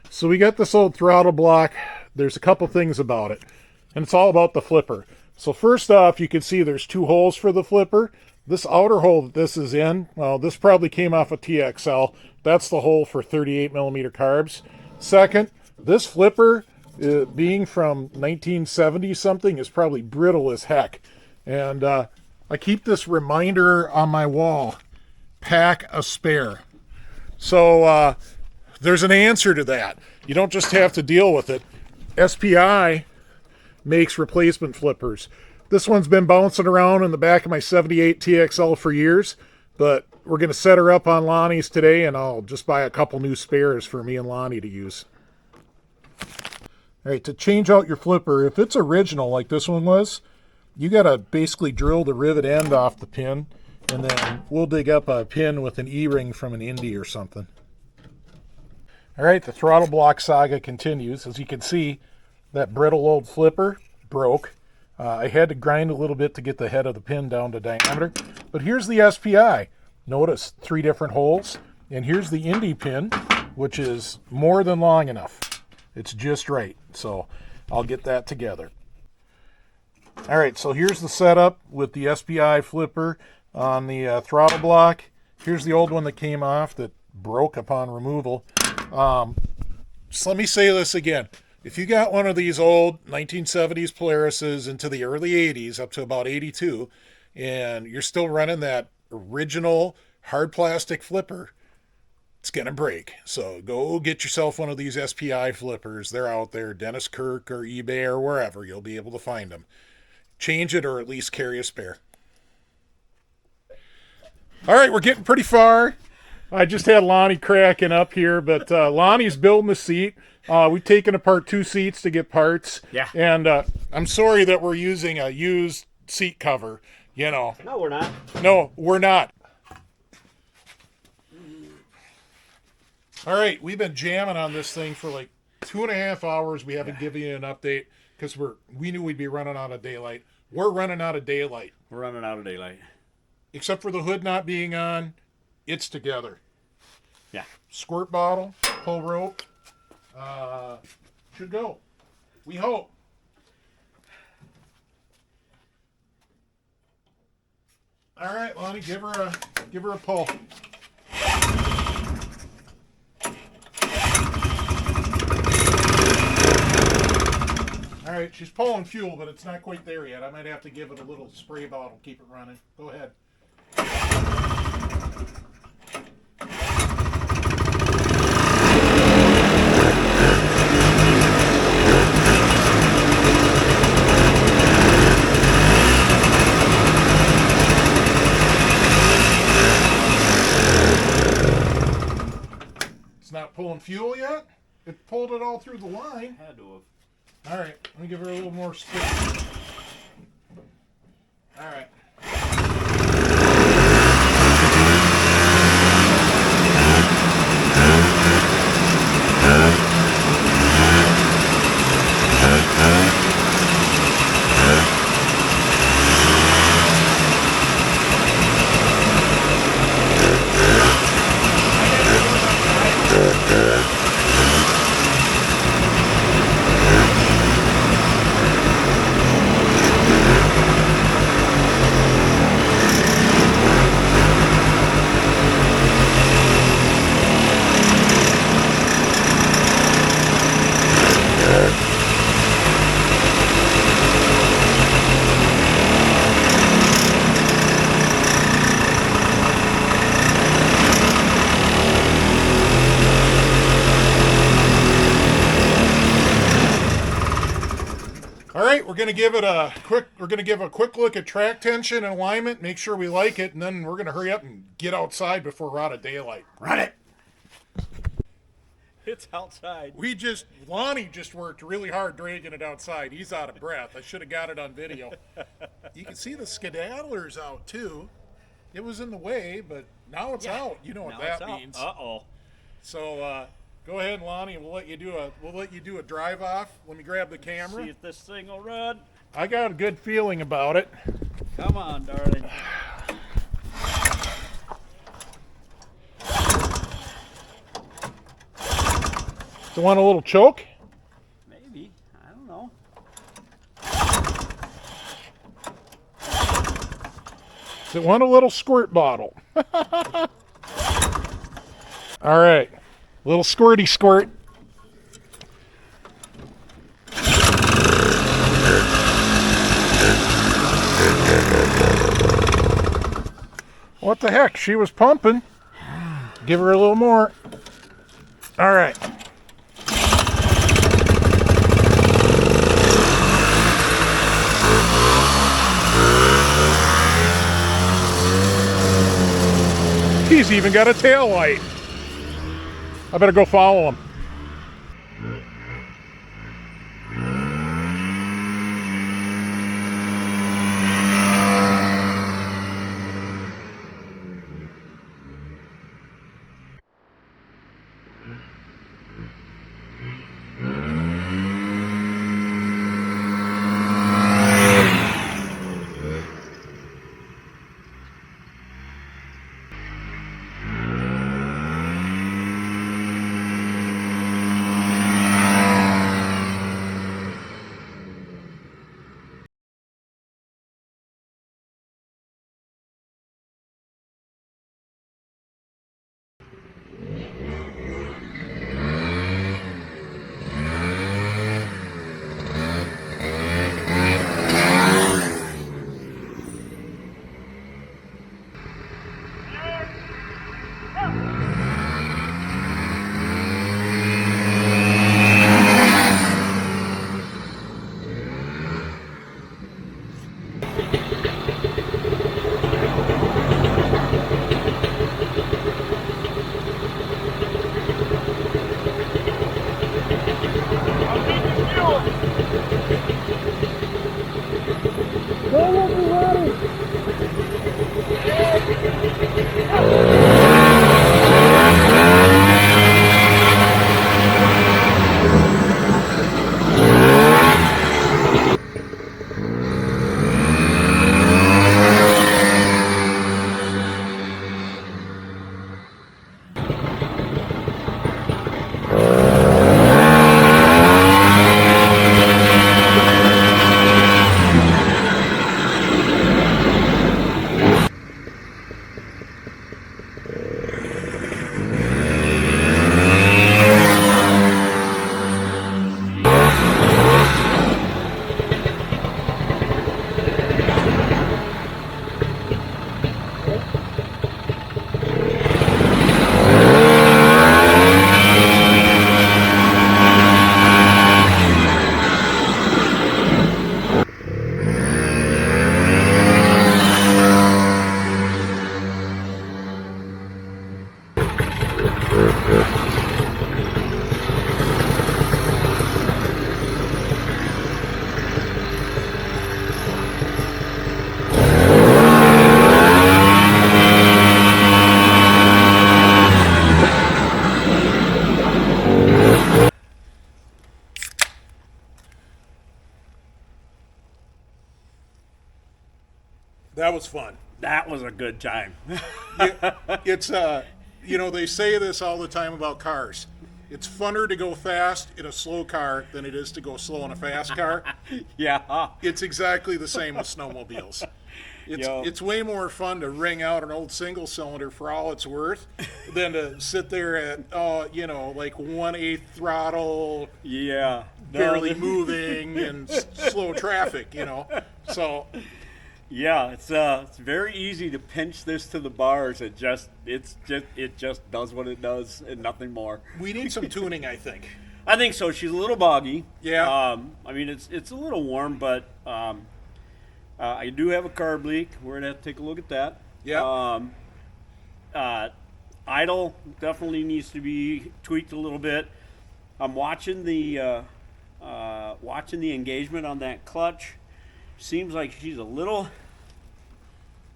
So we got this old throttle block. There's a couple things about it, and it's all about the flipper. So first off, you can see there's 2 holes for the flipper. This outer hole that this is in, well, this probably came off a TXL. That's the hole for 38 millimeter carbs. Second, this flipper, being from 1970 something, is probably brittle as heck. And I keep this reminder on my wall: pack a spare. So there's an answer to that. You don't just have to deal with it. SPI makes replacement flippers. This one's been bouncing around in the back of my 78 TXL for years, but we're going to set her up on Lonnie's today, and I'll just buy a couple new spares for me and Lonnie to use. All right, to change out your flipper, if it's original like this one was, you got to basically drill the rivet end off the pin, and then we'll dig up a pin with an E-ring from an Indy or something. All right, the throttle block saga continues. As you can see, that brittle old flipper broke. I had to grind a little bit to get the head of the pin down to diameter. But here's the SPI. Notice 3 different holes. And here's the Indy pin, which is more than long enough. It's just right. So I'll get that together. All right, so here's the setup with the SPI flipper on the throttle block. Here's the old one that came off that broke upon removal. So let me say this again. If you got one of these old 1970s Polarises into the early 80s, up to about 82, and you're still running that original hard plastic flipper, it's going to break. So go get yourself one of these SPI flippers. They're out there, Dennis Kirk or eBay or wherever. You'll be able to find them. Change it or at least carry a spare. All right, we're getting pretty far. I just had Lonnie cracking up here, but Lonnie's building the seat. We've taken apart 2 seats to get parts. Yeah. And I'm sorry that we're using a used seat cover, you know. No, we're not. No, we're not. All right, we've been jamming on this thing for like 2.5 hours. We haven't given you an update because we knew we'd be running out of daylight. We're running out of daylight. We're running out of daylight. Except for the hood not being on, it's together. Yeah. Squirt bottle, pull rope. Should go. We hope. All right, Lonnie, give her a pull. All right, she's pulling fuel, but it's not quite there yet. I might have to give it a little spray bottle, keep it running. Go ahead. Not pulling fuel yet? It pulled it all through the line. Had to have. All right, let me give her a little more spin. All right. gonna give it a quick. We're gonna give a quick look at track tension and alignment. Make sure we like it, and then we're gonna hurry up and get outside before we're out of daylight. Run it. It's outside. Lonnie just worked really hard dragging it outside. He's out of breath. I should have got it on video. You can see the skedaddler's out too. It was in the way, but now it's out. You know what that means. Uh-oh. So go ahead, Lonnie. We'll let you do a drive off. Let me grab the camera. See if this thing will run. I got a good feeling about it. Come on, darling. Do you want a little choke? Maybe. I don't know. Does it want a little squirt bottle? All right. Little squirty squirt. What the heck? She was pumping. Give her a little more. All right. He's even got a tail light. I better go follow him. That was fun. That was a good time. It's they say this all the time about cars. It's funner to go fast in a slow car than it is to go slow in a fast car. Yeah. It's exactly the same with snowmobiles. It's way more fun to wring out an old single cylinder for all it's worth than to sit there at like 1/8 throttle, Yeah. barely moving and slow traffic. So Yeah, it's very easy to pinch this to the bars. It just does what it does and nothing more. we need some tuning, I think. I think so. She's a little boggy. Yeah. I mean, it's a little warm, but I do have a carb leak. We're gonna have to take a look at that. Yeah. Idle definitely needs to be tweaked a little bit. I'm watching the engagement on that clutch. Seems like she's a little,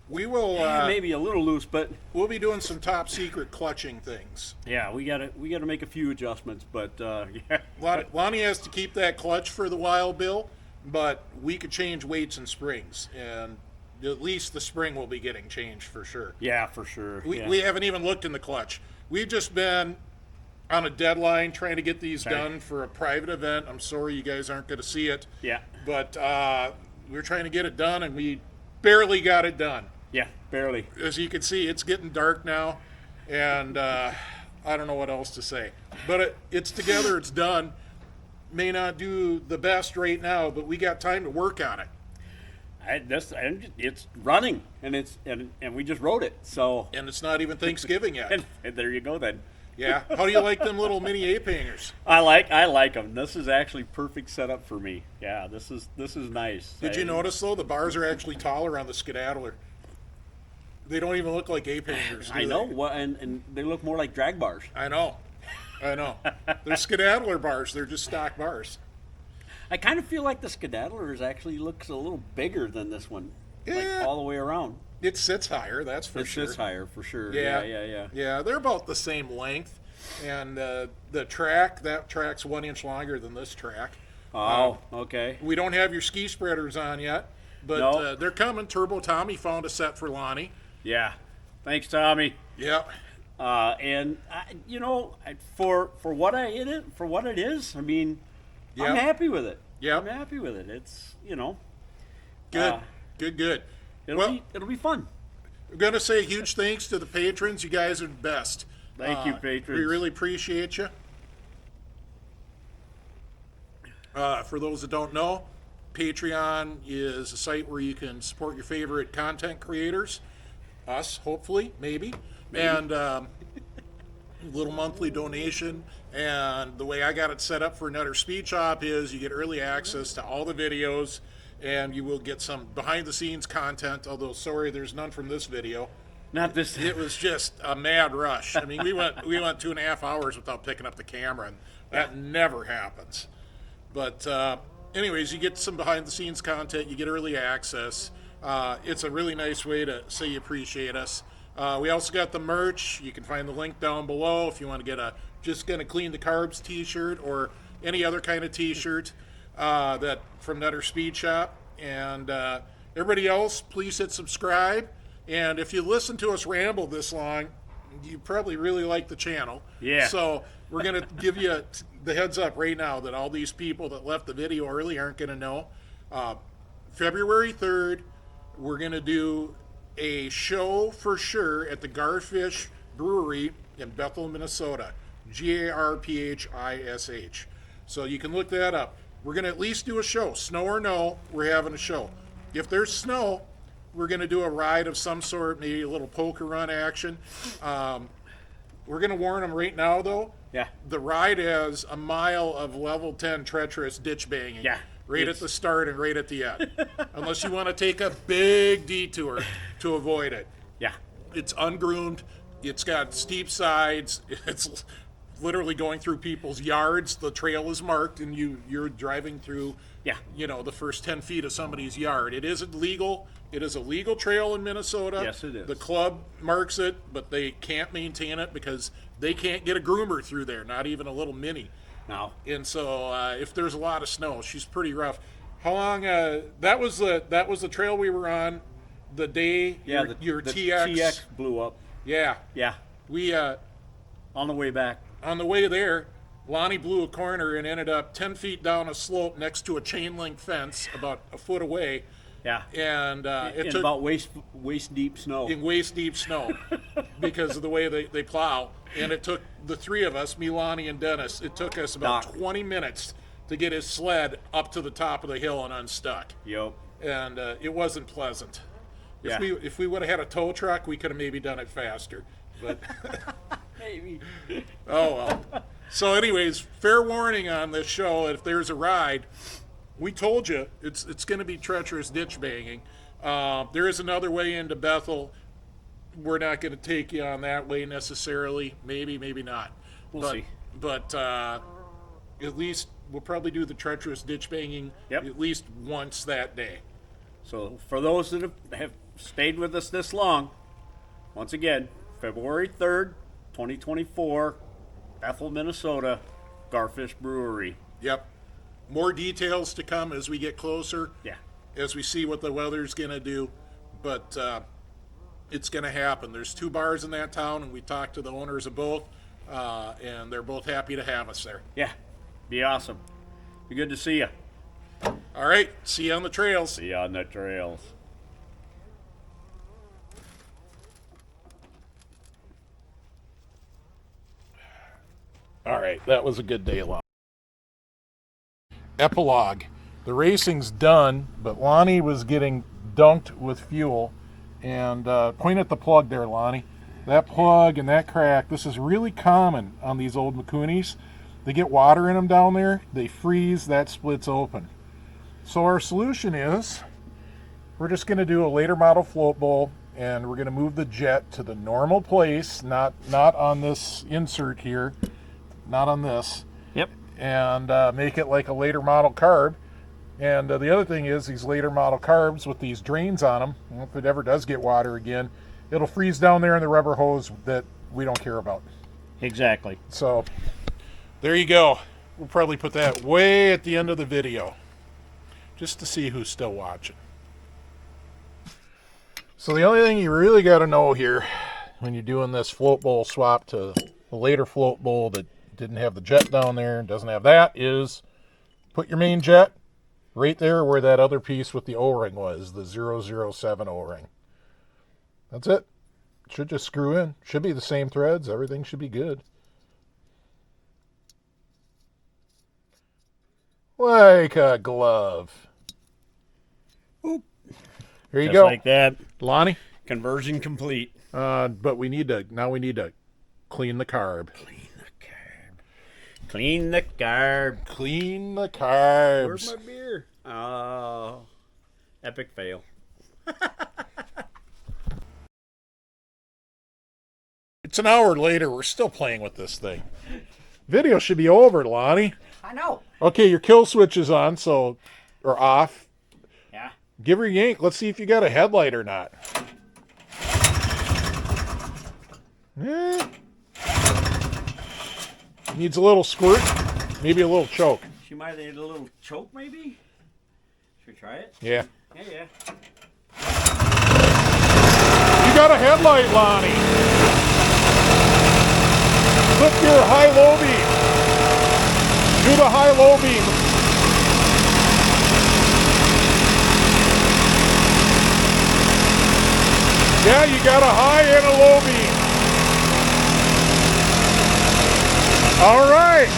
We will maybe a little loose, but we'll be doing some top secret clutching things. yeah, we gotta make a few adjustments. But yeah, Lonnie has to keep that clutch for the while, Bill, but we could change weights and springs, and at least the spring will be getting changed for sure. yeah, for sure. We haven't even looked in the clutch. We've just been on a deadline trying to get these done for a private event. I'm sorry you guys aren't going to see it, yeah, but we're trying to get it done, and we barely got it done. yeah, barely. As you can see, it's getting dark now, and I don't know what else to say. But it's together, it's done. May not do the best right now, but we got time to work on it. It's running, and we just rode it. So And it's not even Thanksgiving yet. and there you go then. Yeah. How do you like them little mini ape hangers? I like them. This is actually perfect setup for me. Yeah, this is nice. Did you notice, though, the bars are actually taller on the skedaddler? They don't even look like ape hangers. I know. Well, and they look more like drag bars. I know. They're skedaddler bars. They're just stock bars. I kind of feel like the skedaddler actually looks a little bigger than this one, like Yeah. all the way around. It sits higher, that's for It sure. sits higher for sure. Yeah. Yeah. Yeah, they're about the same length. And that track's 1 inch longer than this track. Oh, okay. We don't have your ski spreaders on yet, but No. they're coming. Turbo Tommy found a set for Lonnie. Yeah. Thanks, Tommy. Yep. And for what it is, I mean, Yep. I'm happy with it. Yep. I'm happy with it. It's Good. Good. It'll be fun. We're going to say a huge thanks to the patrons. You guys are the best. Thank you, patrons. We really appreciate you. For those that don't know, Patreon is a site where you can support your favorite content creators. Us, hopefully, maybe. And little monthly donation. And the way I got it set up for Nutter Speed Shop is you get early access to all the videos, and you will get some behind-the-scenes content, although, sorry, there's none from this video. Not this. It was just a mad rush. I mean, we went 2.5 hours without picking up the camera, and that never happens. But anyways, you get some behind-the-scenes content. You get early access. It's a really nice way to say you appreciate us. We also got the merch. You can find the link down below if you want to get a Just Gonna Clean the Carbs t-shirt or any other kind of t-shirt that from Nutter Speed Shop. And everybody else, please hit subscribe. And if you listen to us ramble this long, you probably really like the channel. Yeah. So we're going to give you the heads up right now that all these people that left the video early aren't going to know. February 3rd, we're going to do a show for sure at the Garfish Brewery in Bethel, Minnesota. Garphish. So you can look that up. We're going to at least do a show. Snow or no, we're having a show. If there's snow, we're going to do a ride of some sort, maybe a little poker run action. We're going to warn them right now, though. Yeah. The ride has a mile of level 10 treacherous ditch banging. Yeah. Right at the start and right at the end. Unless you want to take a big detour to avoid it. Yeah. It's ungroomed. It's got steep sides. It's literally going through people's yards. The trail is marked, and you're driving through, Yeah. the first 10 feet of somebody's yard. It is illegal. It is a legal trail in Minnesota. Yes, it is. The club marks it, but they can't maintain it because they can't get a groomer through there, not even a little mini. Now. And so if there's a lot of snow, she's pretty rough. How long? That was the trail we were on the day Yeah. your the TX. TX blew up. Yeah. Yeah. We On the way back. on the way there, Lonnie blew a corner and ended up 10 feet down a slope next to a chain link fence about a foot away. Yeah. And it in took about waist deep snow. in waist deep snow because of the way they plow. And it took the three of us, me, Lonnie, and Dennis, it took us about Doc. 20 minutes to get his sled up to the top of the hill and unstuck. Yep. And it wasn't pleasant. Yeah. If we would have had a tow truck, we could have maybe done it faster. But Maybe. oh well. So anyways, fair warning on this show, if there's a ride, we told you it's going to be treacherous ditch banging. There is another way into Bethel. We're not going to take you on that way necessarily. Maybe not. We'll see. But at least we'll probably do the treacherous ditch banging at least once that day. So for those that have stayed with us this long, once again, February 3rd, 2024, Bethel, Minnesota, Garfish Brewery. Yep. More details to come as we get closer. Yeah. As we see what the weather's going to do. But it's going to happen. There's 2 bars in that town, and we talked to the owners of both, and they're both happy to have us there. Yeah. Be awesome. Be good to see you. All right. See you on the trails. See you on the trails. All right. That was a good day, Lonnie. Epilogue. The racing's done, but Lonnie was getting dunked with fuel. And point at the plug there, Lonnie. That plug and that crack, this is really common on these old Makunis. They get water in them down there, they freeze, that splits open. So our solution is, we're just going to do a later model float bowl, and we're going to move the jet to the normal place, not on this insert here, not on this. Yep. And make it like a later model carb. And the other thing is, these later model carbs with these drains on them, if it ever does get water again, it'll freeze down there in the rubber hose that we don't care about. Exactly. So there you go. We'll probably put that way at the end of the video, just to see who's still watching. So the only thing you really got to know here when you're doing this float bowl swap to a later float bowl that didn't have the jet down there and doesn't have that is put your main jet right there where that other piece with the O-ring was, the 007 O-ring. That's it. Should just screw in. Should be the same threads. Everything should be good. Like a glove. Oop. Here you Just go. like that. Lonnie? Conversion complete. But we need to clean the carb. Clean the carb. Clean the carbs. Where's my beer? Oh, epic fail. It's an hour later. We're still playing with this thing. Video should be over, Lonnie. I know. Okay, your kill switch is on, or off. Yeah. Give her a yank. Let's see if you got a headlight or not. Needs a little squirt, maybe a little choke. She might have needed a little choke, maybe? Should we try it? Yeah. Yeah. You got a headlight, Lonnie. Flip your high-low beam. Do the high-low beam. Yeah, you got a high and a low beam. All right.